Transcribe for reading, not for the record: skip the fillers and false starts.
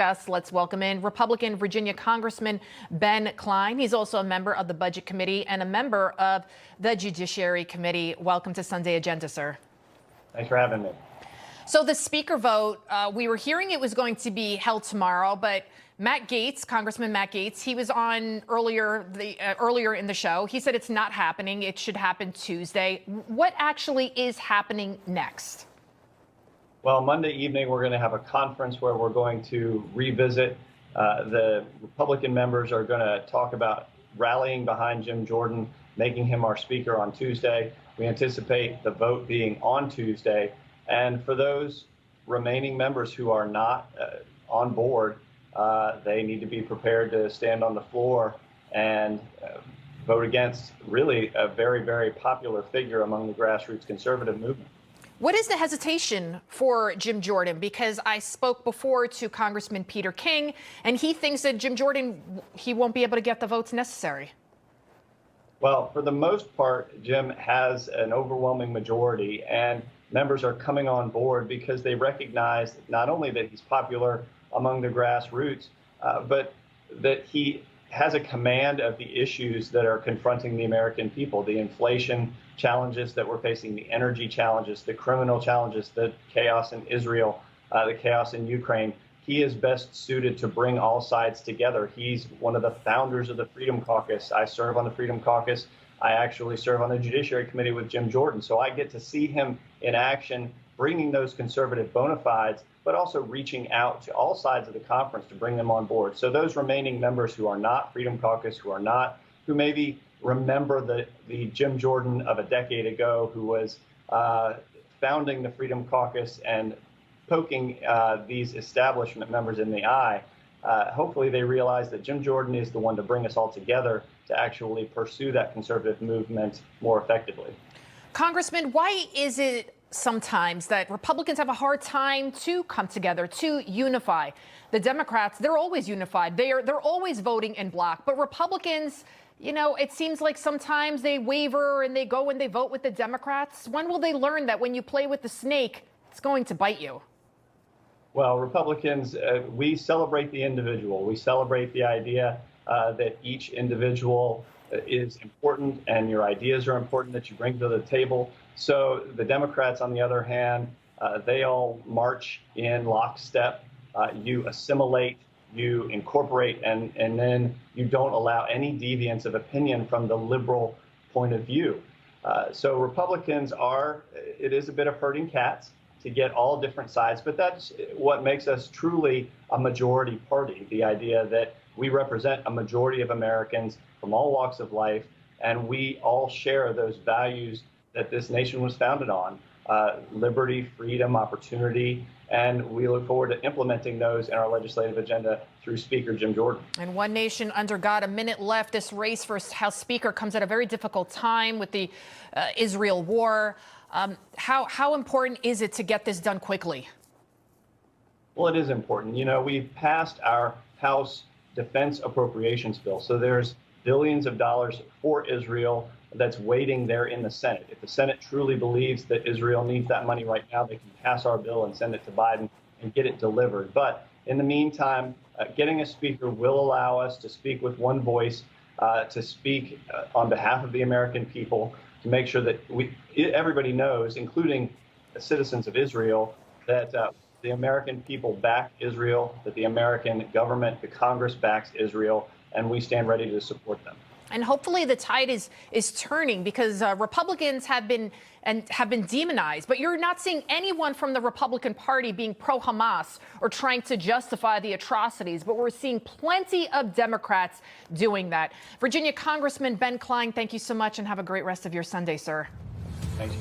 us. Let's welcome in Republican Virginia Congressman Ben Cline. He's also a member of the Budget Committee and a member of the Judiciary Committee. Welcome to Sunday Agenda, sir. Thanks for having me. So the speaker vote, we were hearing it was going to be held tomorrow, but Matt Gaetz, Congressman Matt Gaetz, he was on earlier in the show. He said it's not happening. It should happen Tuesday. What actually is happening next? Well, Monday evening, we're going to have a conference where we're going to revisit. The Republican members are going to talk about rallying behind Jim Jordan, making him our speaker on Tuesday. We anticipate the vote being on Tuesday. And for those remaining members who are not on board, they need to be prepared to stand on the floor and vote against really a very, very popular figure among the grassroots conservative movement. What is the hesitation for Jim Jordan? Because I spoke before to Congressman Peter King, and he thinks that Jim Jordan, he won't be able to get the votes necessary. Well, for the most part, Jim has an overwhelming majority, and members are coming on board because they recognize not only that he's popular among the grassroots, but that he has a command of the issues that are confronting the American people, the inflation challenges that we're facing, the energy challenges, the criminal challenges, the chaos in Israel, the chaos in Ukraine. He is best suited to bring all sides together. He's one of the founders of the Freedom Caucus. I serve on the Freedom Caucus. I actually serve on the Judiciary Committee with Jim Jordan. So I get to see him in action, bringing those conservative bona fides, but also reaching out to all sides of the conference to bring them on board. So those remaining members who are not Freedom Caucus, who maybe remember the Jim Jordan of a decade ago, who was founding the Freedom Caucus and poking these establishment members in the eye, hopefully they realize that Jim Jordan is the one to bring us all together to actually pursue that conservative movement more effectively. Congressman, why is it sometimes that Republicans have a hard time to come together, to unify? The Democrats, they're always unified. They're always voting in bloc. But Republicans, you know, it seems like sometimes they waver and they go and they vote with the Democrats. When will they learn that when you play with the snake, it's going to bite you? Well, Republicans, we celebrate the individual. We celebrate the idea that each individual is important and your ideas are important that you bring to the table. So the Democrats, on the other hand, they all march in lockstep. You assimilate, you incorporate, and then you don't allow any deviance of opinion from the liberal point of view. So Republicans it is a bit of herding cats to get all different sides, but that's what makes us truly a majority party, the idea that we represent a majority of Americans from all walks of life, and we all share those values that this nation was founded on, liberty, freedom, opportunity, and we look forward to implementing those in our legislative agenda through Speaker Jim Jordan. And one nation under God, a minute left. This race for House Speaker comes at a very difficult time with the Israel war. How important is it to get this done quickly? Well, it is important. You know, we've passed our House Defense Appropriations Bill, so there's billions of dollars for Israel that's waiting there in the Senate. If the Senate truly believes that Israel needs that money right now, they can pass our bill and send it to Biden and get it delivered. But in the meantime, getting a speaker will allow us to speak with one voice, to speak on behalf of the American people, to make sure that everybody knows, including the citizens of Israel, that the American people back Israel, that the American government, the Congress backs Israel, and we stand ready to support them. And hopefully the tide is turning, because Republicans have been demonized. But you're not seeing anyone from the Republican Party being pro-Hamas or trying to justify the atrocities. But we're seeing plenty of Democrats doing that. Virginia Congressman Ben Cline, thank you so much and have a great rest of your Sunday, sir. Thank you.